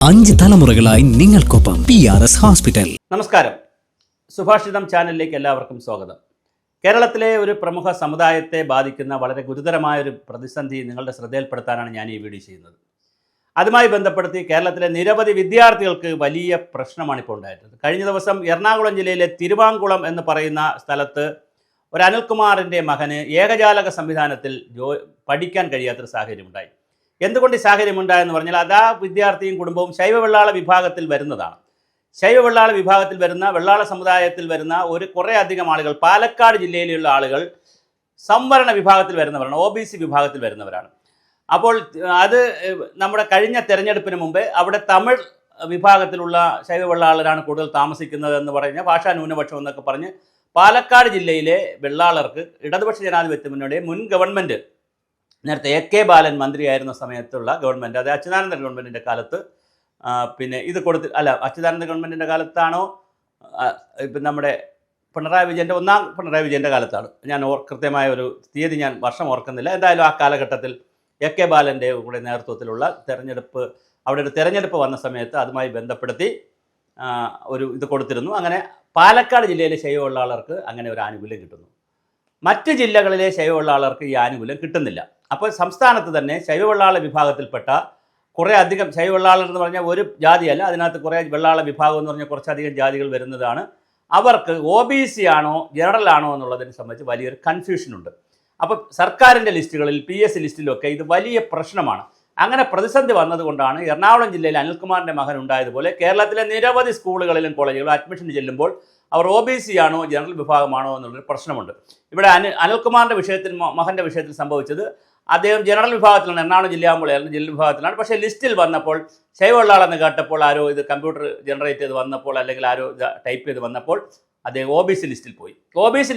5 തലമുറകളായി നിങ്ങൾക്കൊപ്പം PRS hospital. നമസ്കാരം. സുഭാഷിതം ചാനലിലേക്ക് എല്ലാവർക്കും സ്വാഗതം. കേരളത്തിലെ ഒരു പ്രമുഖ സമുദായത്തെ ബാധിക്കുന്ന വളരെ ഗുരുതരമായൊരു പ്രതിസന്ധി നിങ്ങളുടെ ശ്രദ്ധയിൽപ്പെടുത്താനാണ് ഞാൻ ഈ വീഡിയോ ചെയ്യുന്നത്. അതുമായി ബന്ധപ്പെടുത്തി കേരളത്തിലെ നിരവധി വിദ്യാർത്ഥികൾക്ക് വലിയ പ്രശ്നമാണ് ഇപ്പോൾ ഉണ്ടായിരുന്നത്. കഴിഞ്ഞ ദിവസം എറണാകുളം ജില്ലയിലെ തിരുവാങ്കുളം എന്ന് പറയുന്ന സ്ഥലത്ത് ഒരു അനിൽകുമാറിൻ്റെ മകന് ഏകജാലക സംവിധാനത്തിൽ പഠിക്കാൻ കഴിയാത്തൊരു സാഹചര്യം ഉണ്ടായി. എന്തുകൊണ്ട് ഈ സാഹചര്യം ഉണ്ടായെന്ന് പറഞ്ഞാൽ അത് ആ വിദ്യാർത്ഥിയും കുടുംബവും ശൈവവെള്ളാള വിഭാഗത്തിൽ വരുന്നതാണ്. ശൈവവെള്ളാള വിഭാഗത്തിൽ വരുന്ന വെള്ളാള സമുദായത്തിൽ വരുന്ന കുറേ അധികം ആളുകൾ പാലക്കാട് ജില്ലയിലുള്ള ആളുകൾ സംവരണ വിഭാഗത്തിൽ വരുന്നവരാണ്, OBC വിഭാഗത്തിൽ വരുന്നവരാണ്. അപ്പോൾ അത് നമ്മുടെ കഴിഞ്ഞ തെരഞ്ഞെടുപ്പിന് മുമ്പേ അവിടെ തമിഴ് വിഭാഗത്തിലുള്ള ശൈവവെള്ളാളരാണ് കൂടുതൽ താമസിക്കുന്നത് എന്ന് പറഞ്ഞ ഭാഷാ ന്യൂനപക്ഷം എന്നൊക്കെ പറഞ്ഞ് പാലക്കാട് ജില്ലയിലെ വെള്ളാളർക്ക് ഇടതുപക്ഷ ജനാധിപത്യ മുന്നണിയുടെ മുൻ ഗവൺമെൻറ് നേരത്തെ AK ബാലൻ മന്ത്രിയായിരുന്ന സമയത്തുള്ള ഗവൺമെൻറ്, അത് അച്യുതാനന്ദ ഗവൺമെൻറ്റിൻ്റെ കാലത്ത് ഇത് അച്യുതാനന്ദ ഗവൺമെൻറ്റിൻ്റെ കാലത്താണോ ഇപ്പം നമ്മുടെ പിണറായി വിജയൻ്റെ കാലത്താണ്. ഞാൻ കൃത്യമായ ഒരു തീയതി വർഷം ഓർക്കുന്നില്ല. എന്തായാലും ആ കാലഘട്ടത്തിൽ AK ബാലൻ്റെ കൂടെ നേതൃത്വത്തിലുള്ള അവിടെ ഒരു തെരഞ്ഞെടുപ്പ് വന്ന സമയത്ത് അതുമായി ബന്ധപ്പെടുത്തി ഇത് കൊടുത്തിരുന്നു. അങ്ങനെ പാലക്കാട് ജില്ലയിലെ ശൈവവെള്ളാളർക്ക് അങ്ങനെ ഒരു ആനുകൂല്യം കിട്ടുന്നു. മറ്റ് ജില്ലകളിലെ ശൈവവെള്ളാളർക്ക് ഈ ആനുകൂല്യം കിട്ടുന്നില്ല. അപ്പോൾ സംസ്ഥാനത്ത് തന്നെ ശൈവവെള്ളാള വിഭാഗത്തിൽപ്പെട്ട കുറേ അധികം ശൈവവെള്ളാളർ എന്ന് പറഞ്ഞാൽ ഒരു ജാതിയല്ല, അതിനകത്ത് കുറേ വെള്ളാള വിഭാഗം എന്ന് പറഞ്ഞാൽ കുറച്ചധികം ജാതികൾ വരുന്നതാണ്. അവർക്ക് OBC ആണോ ജനറൽ ആണോ എന്നുള്ളതിനെ സംബന്ധിച്ച് വലിയൊരു കൺഫ്യൂഷനുണ്ട്. അപ്പോൾ സർക്കാരിൻ്റെ ലിസ്റ്റുകളിൽ PSC ലിസ്റ്റിലൊക്കെ ഇത് വലിയ പ്രശ്നമാണ്. അങ്ങനെ പ്രതിസന്ധി വന്നതുകൊണ്ടാണ് എറണാകുളം ജില്ലയിൽ അനിൽകുമാറിൻ്റെ മകൻ ഉണ്ടായതുപോലെ കേരളത്തിലെ നിരവധി സ്കൂളുകളിലും കോളേജുകളിലും അഡ്മിഷൻ ചെല്ലുമ്പോൾ അവർ OBC ആണോ ജനറൽ വിഭാഗമാണോ എന്നുള്ളൊരു പ്രശ്നമുണ്ട്. ഇവിടെ അനിൽകുമാറിൻ്റെ മകൻ്റെ വിഷയത്തിൽ സംഭവിച്ചത് അദ്ദേഹം ജനറൽ വിഭാഗത്തിലാണ്, എറണാകുളം ജില്ലയാകുമ്പോൾ ജനറൽ വിഭാഗത്തിലാണ്. പക്ഷേ ലിസ്റ്റിൽ വന്നപ്പോൾ ശൈവവെള്ളാളെന്ന് കേട്ടപ്പോൾ ആരോ ഇത് കമ്പ്യൂട്ടർ ജനറേറ്റ് ചെയ്ത് വന്നപ്പോൾ അല്ലെങ്കിൽ ആരോ ടൈപ്പ് ചെയ്ത് വന്നപ്പോൾ അദ്ദേഹം OBC ലിസ്റ്റിൽ പോയി. OBC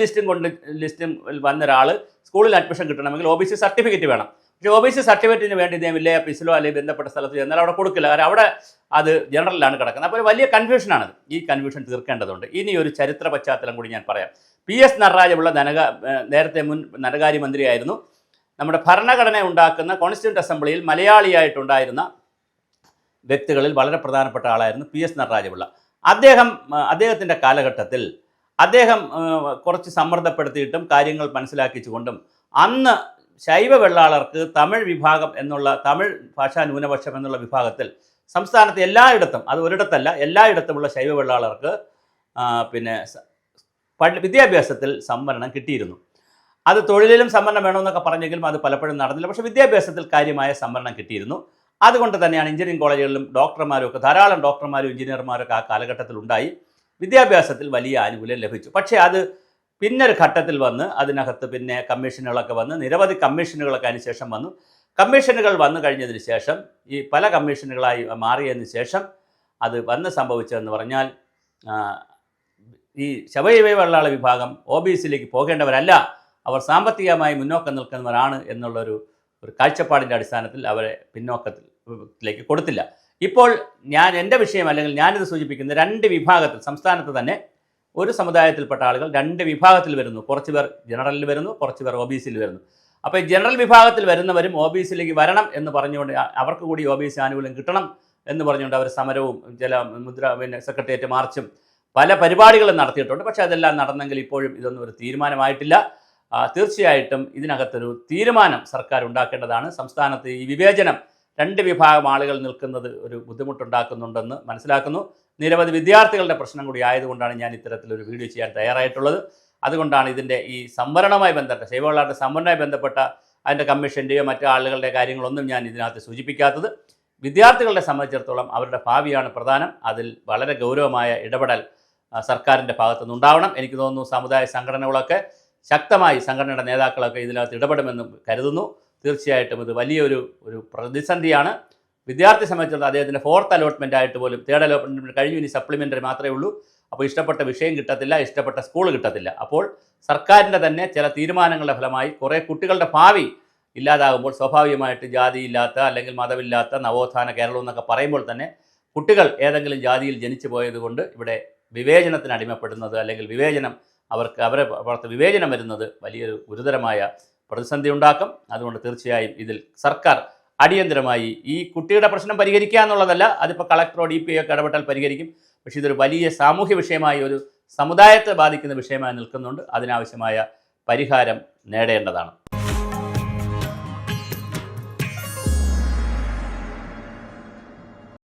ലിസ്റ്റും വന്ന ഒരാൾ സ്കൂളിൽ അഡ്മിഷൻ കിട്ടണമെങ്കിൽ OBC സർട്ടിഫിക്കറ്റ് വേണം. പക്ഷേ OBC സർട്ടിഫിക്കറ്റിന് വേണ്ടി ഇദ്ദേഹം വില്ലേജ് ഓഫീസിലോ അല്ലെങ്കിൽ ബന്ധപ്പെട്ട സ്ഥലത്ത് ചെന്നാൽ അവിടെ കൊടുക്കില്ല, കാരണം അവിടെ അത് ജനറലിലാണ് കിടക്കുന്നത്. അപ്പോൾ വലിയ കൺഫ്യൂഷനാണ്. ഈ കൺഫ്യൂഷൻ തീർക്കേണ്ടതുണ്ട്. ഇനി ഒരു ചരിത്ര പശ്ചാത്തലം കൂടി ഞാൻ പറയാം. PS നടരാജപിള്ള നേരത്തെ മുൻ ധനകാര്യമന്ത്രിയായിരുന്നു. നമ്മുടെ ഭരണഘടന ഉണ്ടാക്കുന്ന കോൺസ്റ്റിറ്റ്യൂന്റ് അസംബ്ലിയിൽ മലയാളിയായിട്ടുണ്ടായിരുന്ന വ്യക്തികളിൽ വളരെ പ്രധാനപ്പെട്ട ആളായിരുന്നു PS നടരാജപിള്ള. അദ്ദേഹത്തിൻ്റെ കാലഘട്ടത്തിൽ അദ്ദേഹം കുറച്ച് സമ്മർദ്ദപ്പെടുത്തിയിട്ടും കാര്യങ്ങൾ മനസ്സിലാക്കിച്ചുകൊണ്ടും അന്ന് ശൈവവെള്ളാളർക്ക് തമിഴ് വിഭാഗം എന്നുള്ള തമിഴ് ഭാഷാ ന്യൂനപക്ഷം എന്നുള്ള വിഭാഗത്തിൽ സംസ്ഥാനത്ത് എല്ലായിടത്തും, അത് ഒരിടത്തല്ല എല്ലായിടത്തുമുള്ള ശൈവവെള്ളാളർക്ക് വിദ്യാഭ്യാസത്തിൽ സംവരണം കിട്ടിയിരുന്നു. അത് തൊഴിലിലും സംവരണം വേണമെന്നൊക്കെ പറഞ്ഞെങ്കിലും അത് പലപ്പോഴും നടന്നില്ല. പക്ഷേ വിദ്യാഭ്യാസത്തിൽ കാര്യമായ സംവരണം കിട്ടിയിരുന്നു. അതുകൊണ്ട് തന്നെയാണ് എഞ്ചിനീയറിംഗ് കോളേജുകളിലും ധാരാളം ഡോക്ടർമാരും എഞ്ചിനീയർമാരൊക്കെ ആ കാലഘട്ടത്തിൽ ഉണ്ടായി. വിദ്യാഭ്യാസത്തിൽ വലിയ ആനുകൂല്യം ലഭിച്ചു. പക്ഷേ അത് പിന്നൊരു ഘട്ടത്തിൽ വന്ന് അതിനകത്ത് കമ്മീഷനുകളൊക്കെ വന്ന് നിരവധി കമ്മീഷനുകളൊക്കെ അതിനുശേഷം വന്നു. കമ്മീഷനുകൾ വന്നു കഴിഞ്ഞതിന് ശേഷം ഈ പല കമ്മീഷനുകളായി മാറിയതിന് ശേഷം അത് സംഭവിച്ചതെന്ന് പറഞ്ഞാൽ ഈ ശൈവവെള്ളാള വിഭാഗം OBCയിലേക്ക് പോകേണ്ടവരല്ല, അവർ സാമ്പത്തികമായി മുന്നോക്കം നിൽക്കുന്നവരാണ് എന്നുള്ളൊരു കാഴ്ചപ്പാടിൻ്റെ അടിസ്ഥാനത്തിൽ അവരെ പിന്നോക്കത്തിലേക്ക് കൊടുത്തില്ല. ഇപ്പോൾ എൻ്റെ വിഷയം അല്ലെങ്കിൽ ഞാനിത് സൂചിപ്പിക്കുന്ന 2 വിഭാഗത്തിൽ സംസ്ഥാനത്ത് തന്നെ ഒരു സമുദായത്തിൽപ്പെട്ട ആളുകൾ 2 വിഭാഗത്തിൽ വരുന്നു. കുറച്ച് പേർ ജനറലിൽ വരുന്നു, കുറച്ച് പേർ OBCയിൽ വരുന്നു. അപ്പോൾ ജനറൽ വിഭാഗത്തിൽ വരുന്നവരും OBCയിലേക്ക് വരണം എന്ന് പറഞ്ഞുകൊണ്ട് അവർക്ക് കൂടി OBC ആനുകൂല്യം കിട്ടണം എന്ന് പറഞ്ഞുകൊണ്ട് അവർ സമരവും സെക്രട്ടേറിയറ്റ് മാർച്ചും പല പരിപാടികളും നടത്തിയിട്ടുണ്ട്. പക്ഷേ അതെല്ലാം നടന്നെങ്കിൽ ഇപ്പോഴും ഇതൊന്നും ഒരു തീരുമാനമായിട്ടില്ല. തീർച്ചയായിട്ടും ഇതിനകത്തൊരു തീരുമാനം സർക്കാർ ഉണ്ടാക്കേണ്ടതാണ്. സംസ്ഥാനത്ത് ഈ വിവേചനം 2 വിഭാഗം ആളുകൾ നിൽക്കുന്നത് ഒരു ബുദ്ധിമുട്ടുണ്ടാക്കുന്നുണ്ടെന്ന് മനസ്സിലാക്കുന്നു. നിരവധി വിദ്യാർത്ഥികളുടെ പ്രശ്നം കൂടി ആയതുകൊണ്ടാണ് ഞാൻ ഇത്തരത്തിലൊരു വീഡിയോ ചെയ്യാൻ തയ്യാറായിട്ടുള്ളത്. അതുകൊണ്ടാണ് ഇതിൻ്റെ ഈ സംവരണവുമായി ബന്ധപ്പെട്ട ശൈവവെള്ളാളരുടെ സംവരണവുമായി ബന്ധപ്പെട്ട അതിൻ്റെ കമ്മീഷൻ്റെയോ മറ്റു ആളുകളുടെ കാര്യങ്ങളൊന്നും ഞാൻ ഇതിനകത്ത് സൂചിപ്പിക്കാത്തത്. വിദ്യാർത്ഥികളെ സംബന്ധിച്ചിടത്തോളം അവരുടെ ഭാവിയാണ് പ്രധാനം. അതിൽ വളരെ ഗൗരവമായ ഇടപെടൽ സർക്കാരിൻ്റെ ഭാഗത്തുനിന്നുണ്ടാവണം. എനിക്ക് തോന്നുന്നു സമുദായ സംഘടനകളൊക്കെ ശക്തമായി, സംഘടനയുടെ നേതാക്കളൊക്കെ ഇതിനകത്ത് ഇടപെടുമെന്നും കരുതുന്നു. തീർച്ചയായിട്ടും ഇത് വലിയൊരു പ്രതിസന്ധിയാണ്. വിദ്യാർത്ഥി സംബന്ധിച്ചിടത്തോളം അദ്ദേഹത്തിൻ്റെ 4th അലോട്ട്മെൻ്റ് ആയിട്ട് പോലും 3rd അലോട്ട്മെൻറ്റ് കഴിഞ്ഞു, ഇനി സപ്ലിമെൻ്ററി മാത്രമേ ഉള്ളൂ. അപ്പോൾ ഇഷ്ടപ്പെട്ട വിഷയം കിട്ടത്തില്ല, ഇഷ്ടപ്പെട്ട സ്കൂൾ കിട്ടത്തില്ല. അപ്പോൾ സർക്കാരിൻ്റെ തന്നെ ചില തീരുമാനങ്ങളുടെ ഫലമായി കുറേ കുട്ടികളുടെ ഭാവി ഇല്ലാതാകുമ്പോൾ സ്വാഭാവികമായിട്ട് ജാതിയില്ലാത്ത അല്ലെങ്കിൽ മതമില്ലാത്ത നവോത്ഥാന കേരളം എന്നൊക്കെ പറയുമ്പോൾ തന്നെ കുട്ടികൾ ഏതെങ്കിലും ജാതിയിൽ ജനിച്ചു പോയതുകൊണ്ട് ഇവിടെ വിവേചനത്തിന് അടിമപ്പെടുന്നത് അല്ലെങ്കിൽ അവരെ പുറത്ത് വിവേചനം വരുന്നത് വലിയൊരു ഗുരുതരമായ പ്രതിസന്ധി ഉണ്ടാക്കും. അതുകൊണ്ട് തീർച്ചയായും ഇതിൽ സർക്കാർ അടിയന്തരമായി ഈ കുട്ടിയുടെ പ്രശ്നം പരിഹരിക്കുക എന്നുള്ളതല്ല, അതിപ്പോൾ കളക്ടറോ DPO ഒക്കെ ഇടപെട്ടാൽ പരിഹരിക്കും. പക്ഷേ ഇതൊരു വലിയ സാമൂഹ്യ വിഷയമായി, ഒരു സമുദായത്തെ ബാധിക്കുന്ന വിഷയമായി നിൽക്കുന്നുണ്ട്. അതിനാവശ്യമായ പരിഹാരം നേടേണ്ടതാണ്.